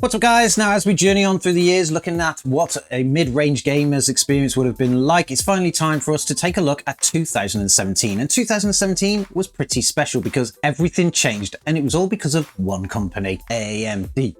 What's up guys, now as we journey on through the years looking at what a mid-range gamer's experience would have been like, it's finally time for us to take a look at 2017. And 2017 was pretty special because everything changed and it was all because of one company, AMD.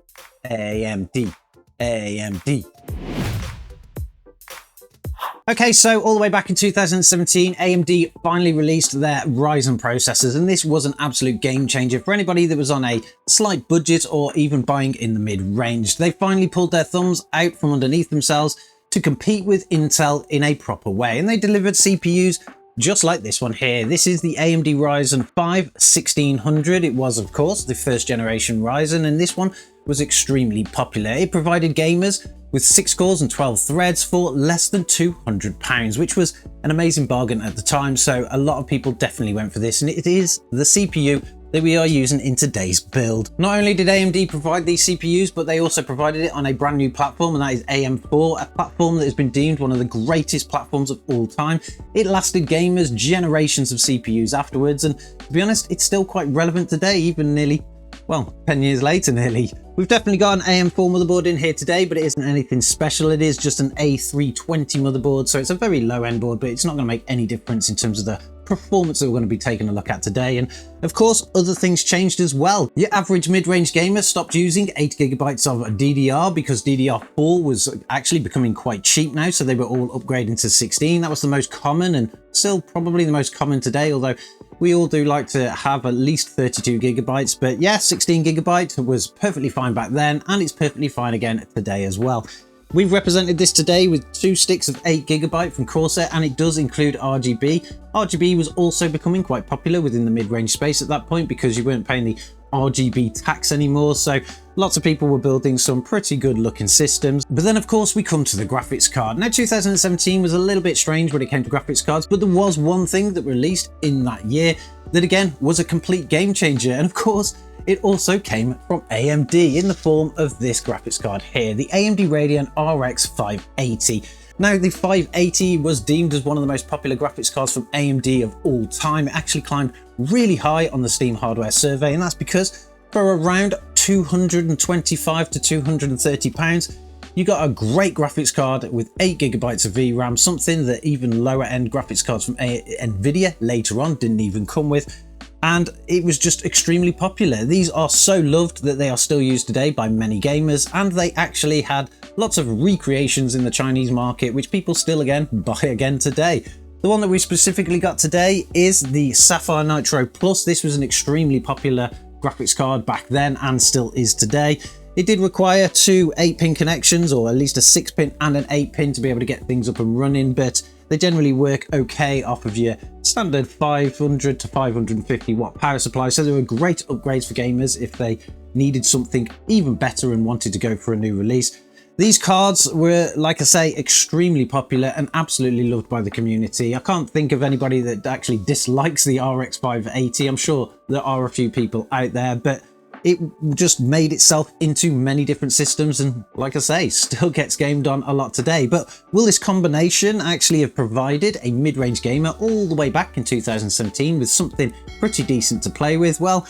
Okay, so all the way back in 2017, AMD finally released their Ryzen processors, and this was an absolute game changer for anybody that was on a slight budget or even buying in the mid-range. They finally pulled their thumbs out from underneath themselves to compete with Intel in a proper way, and they delivered CPUs just like this one here. This is the AMD Ryzen 5 1600. It was, of course, the first generation Ryzen, and this one was extremely popular. It provided gamers with 6 cores and 12 threads for less than £200, which was an amazing bargain at the time. So a lot of people definitely went for this, and it is the CPU that we are using in today's build. Not only did AMD provide these CPUs, but they also provided it on a brand new platform, and that is AM4, a platform that has been deemed one of the greatest platforms of all time. It lasted gamers generations of CPUs afterwards, and to be honest, it's still quite relevant today, even nearly, well, 10 years later nearly. We've definitely got an AM4 motherboard in here today, but it isn't anything special. It is just an A320 motherboard, so it's a very low-end board, but it's not going to make any difference in terms of the performance that we're going to be taking a look at today. And of course, other things changed as well. Your average mid-range gamer stopped using 8GB of DDR because DDR4 was actually becoming quite cheap now, so they were all upgrading to 16. That was the most common and still probably the most common today, although we all do like to have at least 32GB, but yeah, 16GB was perfectly fine back then, and it's perfectly fine again today as well. We've represented this today with 2 sticks of 8GB from Corsair, and it does include RGB. RGB was also becoming quite popular within the mid-range space at that point because you weren't paying the RGB tax anymore, so lots of people were building some pretty good looking systems. But then of course we come to the graphics card. Now 2017 was a little bit strange when it came to graphics cards, but there was one thing that released in that year that again was a complete game changer, and of course it also came from AMD in the form of this graphics card here, the AMD Radeon RX 580. Now, the 580 was deemed as one of the most popular graphics cards from AMD of all time. It actually climbed really high on the Steam hardware survey, and that's because for around £225 to £230, you got a great graphics card with 8GB of VRAM, something that even lower end graphics cards from NVIDIA later on didn't even come with. And it was just extremely popular. These are so loved that they are still used today by many gamers, and they actually had lots of recreations in the Chinese market, which people still again buy again today. The one that we specifically got today is the Sapphire Nitro Plus. This was an extremely popular graphics card back then and still is today. It did require 2 8-pin connections, or at least a 6-pin and an 8-pin to be able to get things up and running, but they generally work okay off of your standard 500 to 550 watt power supply, so they were great upgrades for gamers if they needed something even better and wanted to go for a new release. These cards were, like I say, extremely popular and absolutely loved by the community. I can't think of anybody that actually dislikes the RX 580. I'm sure there are a few people out there, but it just made itself into many different systems, and like I say, still gets gamed on a lot today. But will this combination actually have provided a mid-range gamer all the way back in 2017 with something pretty decent to play with? Well,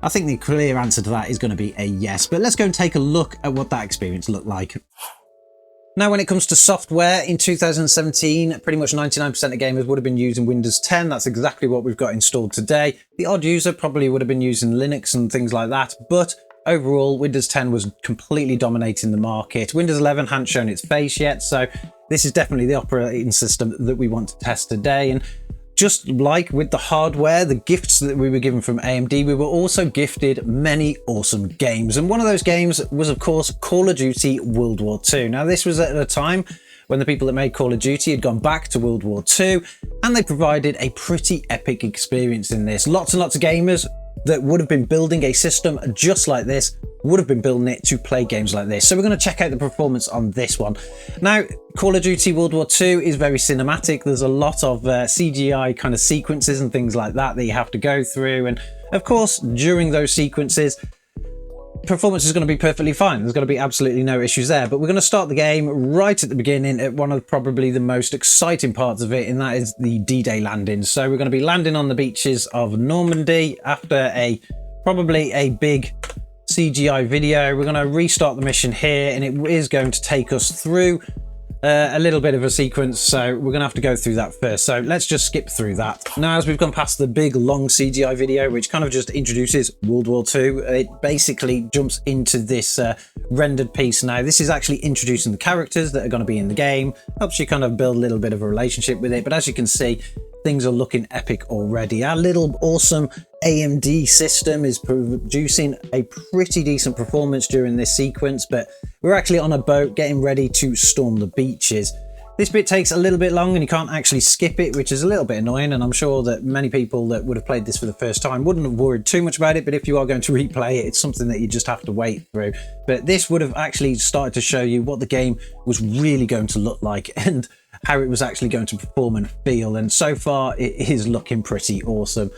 I think the clear answer to that is going to be a yes, but let's go and take a look at what that experience looked like. Now, when it comes to software, in 2017, pretty much 99% of gamers would have been using Windows 10. That's exactly what we've got installed today. The odd user probably would have been using Linux and things like that, but overall, Windows 10 was completely dominating the market. Windows 11 hadn't shown its face yet, so this is definitely the operating system that we want to test today. And just like with the hardware, the gifts that we were given from AMD, we were also gifted many awesome games. And one of those games was, of course, Call of Duty World War II. Now, this was at a time when the people that made Call of Duty had gone back to World War II, and they provided a pretty epic experience in this. Lots and lots of gamers that would have been building a system just like this would have been building it to play games like this. So we're going to check out the performance on this one. Now, Call of Duty World War II is very cinematic. There's a lot of CGI kind of sequences and things like that that you have to go through. And of course, during those sequences, performance is going to be perfectly fine. There's going to be absolutely no issues there. But we're going to start the game right at the beginning at one of probably the most exciting parts of it, and that is the D-Day landing. So we're going to be landing on the beaches of Normandy after probably a big CGI video. We're going to restart the mission here, and it is going to take us through a little bit of a sequence, so we're gonna have to go through that first. So let's just skip through that. Now, as we've gone past the big long CGI video, which kind of just introduces World War II, it basically jumps into this rendered piece. Now, this is actually introducing the characters that are going to be in the game, helps you kind of build a little bit of a relationship with it. But as you can see, things are looking epic already. Our little awesome AMD system is producing a pretty decent performance during this sequence, but we're actually on a boat getting ready to storm the beaches. This bit takes a little bit long and you can't actually skip it, which is a little bit annoying, and I'm sure that many people that would have played this for the first time wouldn't have worried too much about it, but if you are going to replay it, it's something that you just have to wait through. But this would have actually started to show you what the game was really going to look like and how it was actually going to perform and feel, and so far it is looking pretty awesome.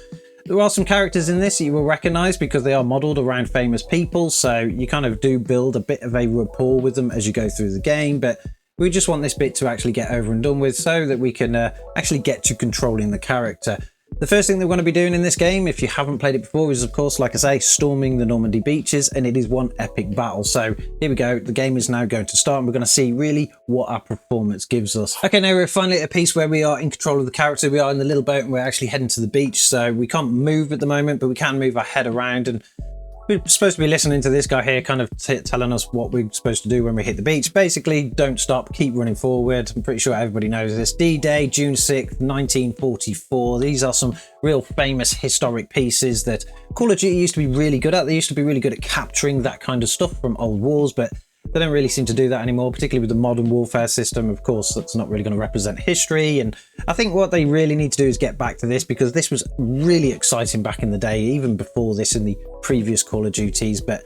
There are some characters in this you will recognize because they are modeled around famous people, so you kind of do build a bit of a rapport with them as you go through the game, but we just want this bit to actually get over and done with so that we can actually get to controlling the character. The first thing that we're going to be doing in this game, if you haven't played it before, is of course, like I say, storming the Normandy beaches, and it is one epic battle. So here we go, the game is now going to start and we're going to see really what our performance gives us. Okay, now we're finally at a piece where we are in control of the character. We are in the little boat and we're actually heading to the beach, so we can't move at the moment, but we can move our head around, and we're supposed to be listening to this guy here kind of telling us what we're supposed to do when we hit the beach. Basically, don't stop, keep running forward. I'm pretty sure everybody knows this. D-Day, June 6th, 1944. These are some real famous historic pieces that Call of Duty used to be really good at. They used to be really good at capturing that kind of stuff from old wars, but they don't really seem to do that anymore, particularly with the modern warfare system. Of course, that's not really going to represent history, and I think what they really need to do is get back to this, because this was really exciting back in the day, even before this in the previous Call of Duties. But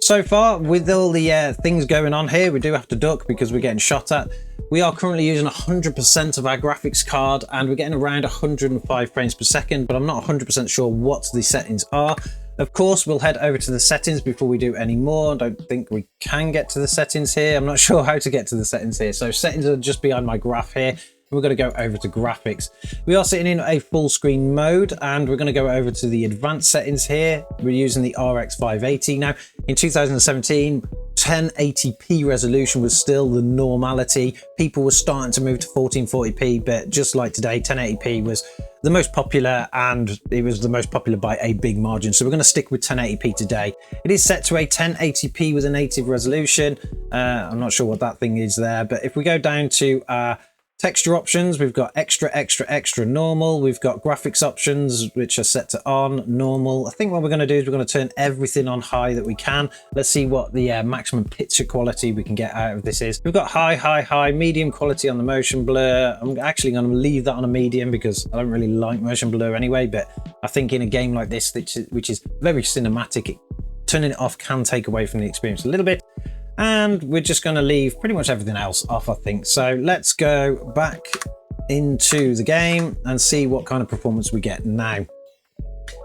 so far, with all the things going on here, we do have to duck because we're getting shot at. We are currently using 100% of our graphics card, and we're getting around 105 frames per second, but I'm not 100% sure what the settings are. Of course, we'll head over to the settings before we do any more. I don't think we can get to the settings here. I'm not sure how to get to the settings here. So settings are just behind my graph here. We're going to go over to graphics. We are sitting in a full screen mode, and we're going to go over to the advanced settings here. We're using the RX 580. Now, in 2017, 1080p resolution was still the normality. People were starting to move to 1440p, but just like today, 1080p was the most popular, and it was the most popular by a big margin. So we're going to stick with 1080p today. It is set to a 1080p with a native resolution. I'm not sure what that thing is there, but if we go down to texture options, we've got extra normal. We've got graphics options, which are set to on, normal. I think what we're going to do is we're going to turn everything on high that we can. Let's see what the maximum picture quality we can get out of this is. We've got high, medium quality on the motion blur. I'm actually going to leave that on a medium because I don't really like motion blur anyway, but I think in a game like this, which is very cinematic, turning it off can take away from the experience a little bit. And we're just going to leave pretty much everything else off, I think. So let's go back into the game and see what kind of performance we get now.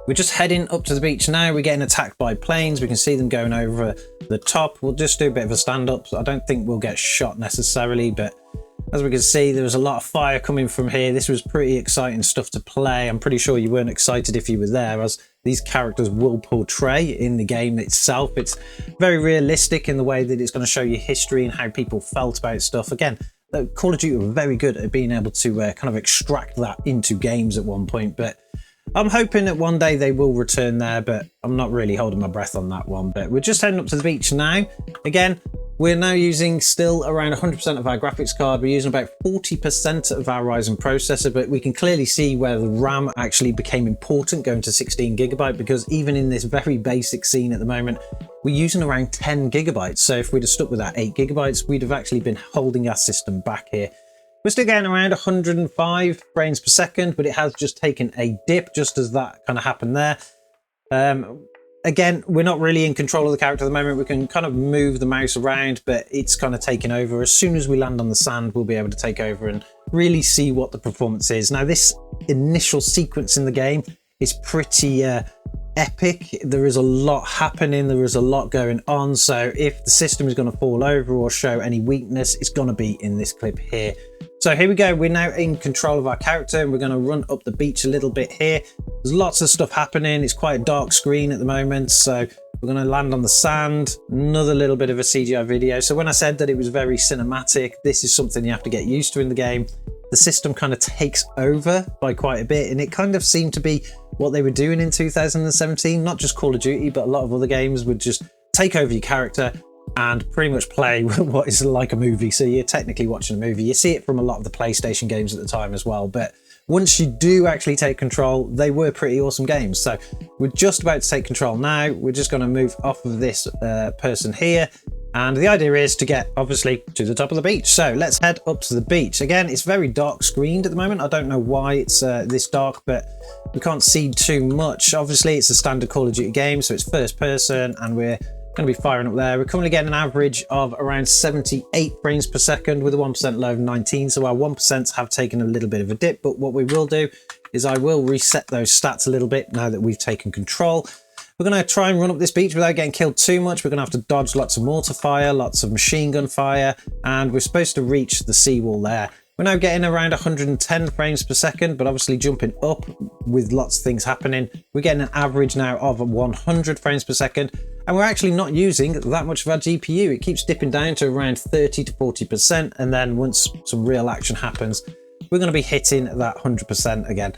We're just heading up to the beach now. We're getting attacked by planes. We can see them going over the top. We'll just do a bit of a stand-up. I don't think we'll get shot necessarily, but as we can see, there was a lot of fire coming from here. This was pretty exciting stuff to play. I'm pretty sure you weren't excited if you were there, as these characters will portray in the game itself. It's very realistic in the way that it's going to show you history and how people felt about stuff. Again, Call of Duty were very good at being able to kind of extract that into games at one point, but I'm hoping that one day they will return there, but I'm not really holding my breath on that one. But we're just heading up to the beach now. Again, we're now using still around 100% of our graphics card. We're using about 40% of our Ryzen processor, but we can clearly see where the RAM actually became important going to 16 gigabyte, because even in this very basic scene at the moment, we're using around 10 gigabytes. So if we'd have stuck with that 8 gigabytes, we'd have actually been holding our system back here. We're still getting around 105 frames per second, but it has just taken a dip just as that kind of happened there. Again, we're not really in control of the character at the moment. We can kind of move the mouse around, but it's kind of taking over. As soon as we land on the sand, we'll be able to take over and really see what the performance is. Now, this initial sequence in the game is pretty epic. There is a lot happening. There is a lot going on. So if the system is going to fall over or show any weakness, it's going to be in this clip here. So here we go, we're now in control of our character and we're going to run up the beach a little bit here. There's lots of stuff happening, it's quite a dark screen at the moment, so we're going to land on the sand, another little bit of a CGI video. So when I said that it was very cinematic, this is something you have to get used to in the game. The system kind of takes over by quite a bit, and it kind of seemed to be what they were doing in 2017, not just Call of Duty, but a lot of other games would just take over your character and pretty much play what is like a movie. So you're technically watching a movie. You see it from a lot of the PlayStation games at the time as well. But once you do actually take control, they were pretty awesome games. So we're just about to take control now. We're just going to move off of this person here. And the idea is to get, obviously, to the top of the beach. So let's head up to the beach. Again, it's very dark screened at the moment. I don't know why it's this dark, but we can't see too much. Obviously, it's a standard Call of Duty game, so it's first person, and we're going to be firing up there. We're currently getting an average of around 78 frames per second with a 1% low of 19. So our 1% have taken a little bit of a dip, but what we will do is I will reset those stats a little bit now that we've taken control. We're going to try and run up this beach without getting killed too much. We're going to have to dodge lots of mortar fire, lots of machine gun fire, and we're supposed to reach the seawall there. We're now getting around 110 frames per second, but obviously jumping up with lots of things happening. We're getting an average now of 100 frames per second, and we're actually not using that much of our GPU. It keeps dipping down to around 30 to 40%, and then once some real action happens, we're going to be hitting that 100% again.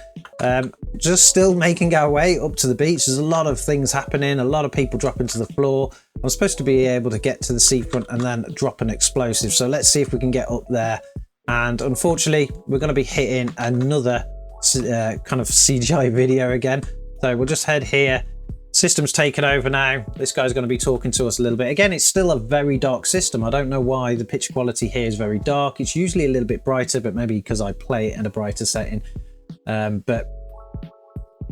Just still making our way up to the beach. There's a lot of things happening, a lot of people dropping to the floor. I'm supposed to be able to get to the seafront and then drop an explosive. So let's see if we can get up there. And unfortunately, we're going to be hitting another kind of CGI video again. So we'll just head here. System's taken over now. This guy's going to be talking to us a little bit. Again, it's still a very dark system. I don't know why the picture quality here is very dark. It's usually a little bit brighter, but maybe because I play it in a brighter setting. But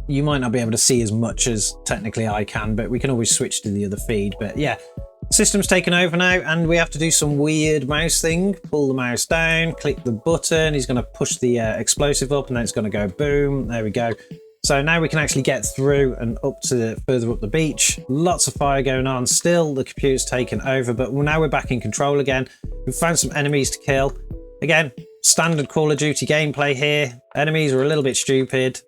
you might not be able to see as much as technically I can, but we can always switch to the other feed. But yeah, system's taken over now, and we have to do some weird mouse thing. Pull the mouse down, click the button. He's going to push the explosive up, and then it's going to go boom. There we go. So now we can actually get through and up to further up the beach. Lots of fire going on. Still, the computer's taken over, but now we're back in control again. We've found some enemies to kill. Again, standard Call of Duty gameplay here. Enemies are a little bit stupid,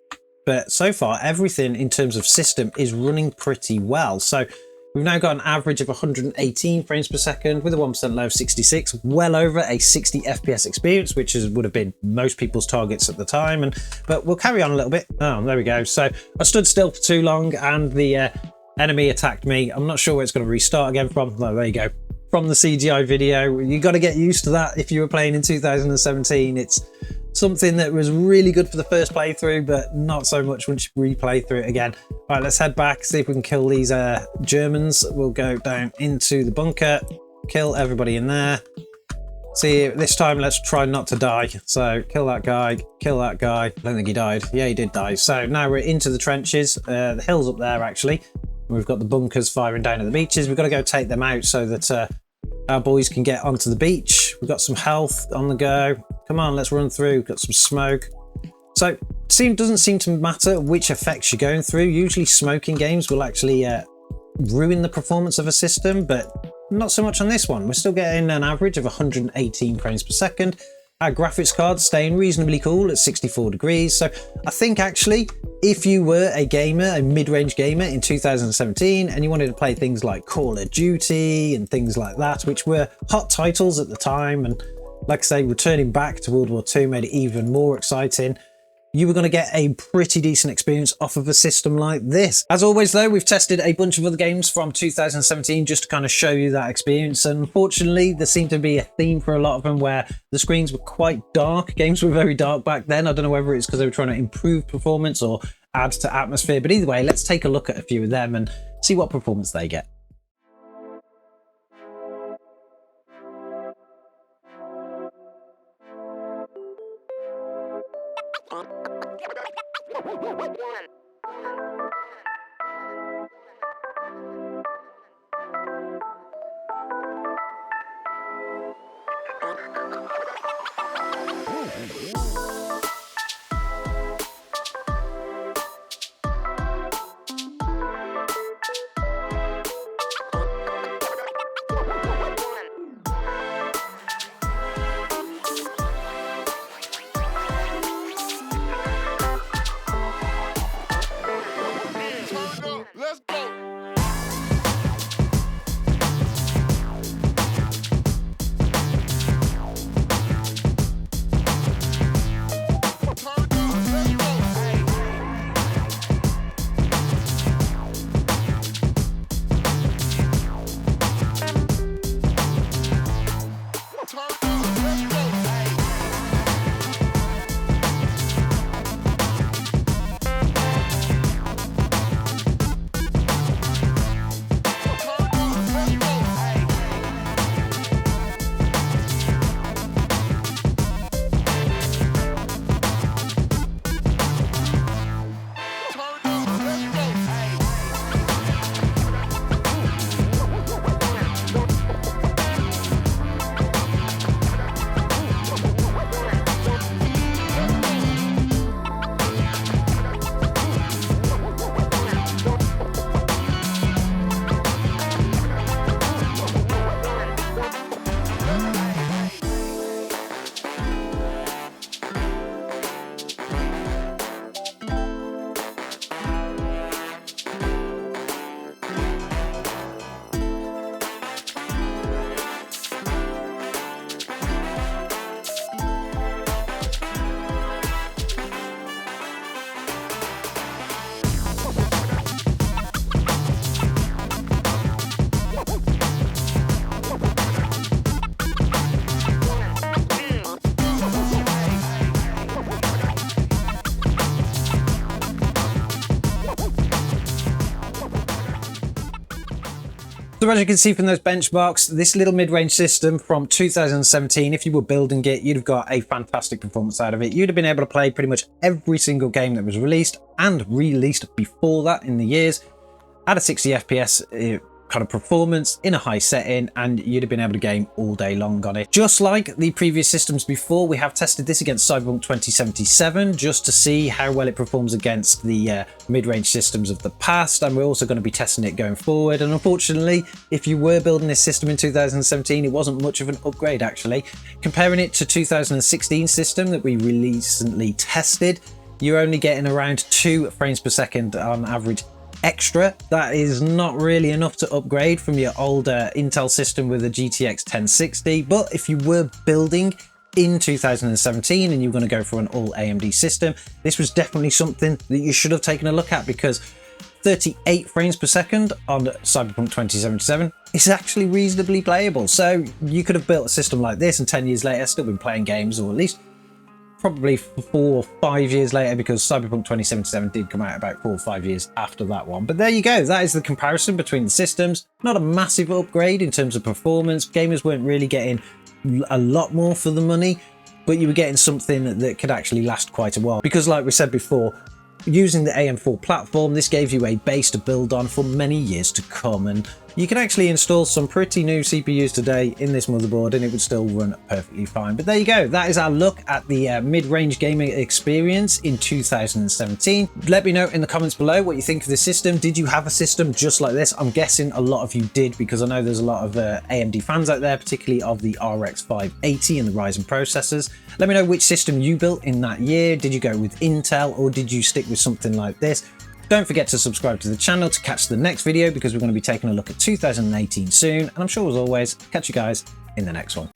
but so far everything in terms of system is running pretty well. So we've now got an average of 118 frames per second with a 1% low of 66, well over a 60 FPS experience, which would have been most people's targets at the time. But we'll carry on a little bit. Oh, there we go. So I stood still for too long and the enemy attacked me. I'm not sure where it's going to restart again from. Oh, there you go. From the CGI video. You got to get used to that if you were playing in 2017. It's something that was really good for the first playthrough, but not so much once you replay through it again. All right, let's head back, see if we can kill these Germans. We'll go down into the bunker, kill everybody in there. See, this time let's try not to die. So kill that guy, kill that guy. I don't think he died. Yeah, he did die. So now we're into the trenches. The hill's up there, actually. We've got the bunkers firing down at the beaches. We've got to go take them out so that our boys can get onto the beach. We've got some health on the go. Come on, let's run through. Got some smoke. So doesn't seem to matter which effects you're going through. Usually smoke in games will actually ruin the performance of a system, but not so much on this one. We're still getting an average of 118 frames per second. Our graphics card's staying reasonably cool at 64 degrees. So I think actually, if you were a gamer, a mid-range gamer in 2017, and you wanted to play things like Call of Duty and things like that, which were hot titles at the time, and like I say, returning back to World War II made it even more exciting, you were going to get a pretty decent experience off of a system like this. As always though, we've tested a bunch of other games from 2017 just to kind of show you that experience, and unfortunately there seemed to be a theme for a lot of them where the screens were quite dark. Games were very dark back then. I don't know whether it's because they were trying to improve performance or add to atmosphere, but either way, let's take a look at a few of them and see what performance they get. So as you can see from those benchmarks, this little mid-range system from 2017, if you were building it, you'd have got a fantastic performance out of it. You'd have been able to play pretty much every single game that was released and released before that in the years at a 60 FPS kind of performance in a high setting, and you'd have been able to game all day long on it. Just like the previous systems before, we have tested this against Cyberpunk 2077 just to see how well it performs against the mid-range systems of the past, and we're also going to be testing it going forward. And unfortunately, if you were building this system in 2017, it wasn't much of an upgrade actually. Comparing it to 2016 system that we recently tested, you're only getting around 2 frames per second on average extra. That is not really enough to upgrade from your older Intel system with a GTX 1060. But if you were building in 2017 and you're going to go for an all AMD system, this was definitely something that you should have taken a look at, because 38 frames per second on Cyberpunk 2077 is actually reasonably playable. So you could have built a system like this and 10 years later still been playing games, or at least probably 4 or 5 years later, because Cyberpunk 2077 did come out about 4 or 5 years after that one. But there you go, that is the comparison between the systems. Not a massive upgrade in terms of performance. Gamers weren't really getting a lot more for the money, but you were getting something that could actually last quite a while, because like we said before, using the AM4 platform, this gave you a base to build on for many years to come. And you can actually install some pretty new CPUs today in this motherboard and it would still run perfectly fine. But there you go, that is our look at the mid-range gaming experience in 2017. Let me know in the comments below what you think of the system. Did you have a system just like this? I'm guessing a lot of you did, because I know there's a lot of AMD fans out there, particularly of the RX 580 and the Ryzen processors. Let me know which system you built in that year. Did you go with Intel or did you stick with something like this? Don't forget to subscribe to the channel to catch the next video, because we're going to be taking a look at 2018 soon. And I'm sure, as always, catch you guys in the next one.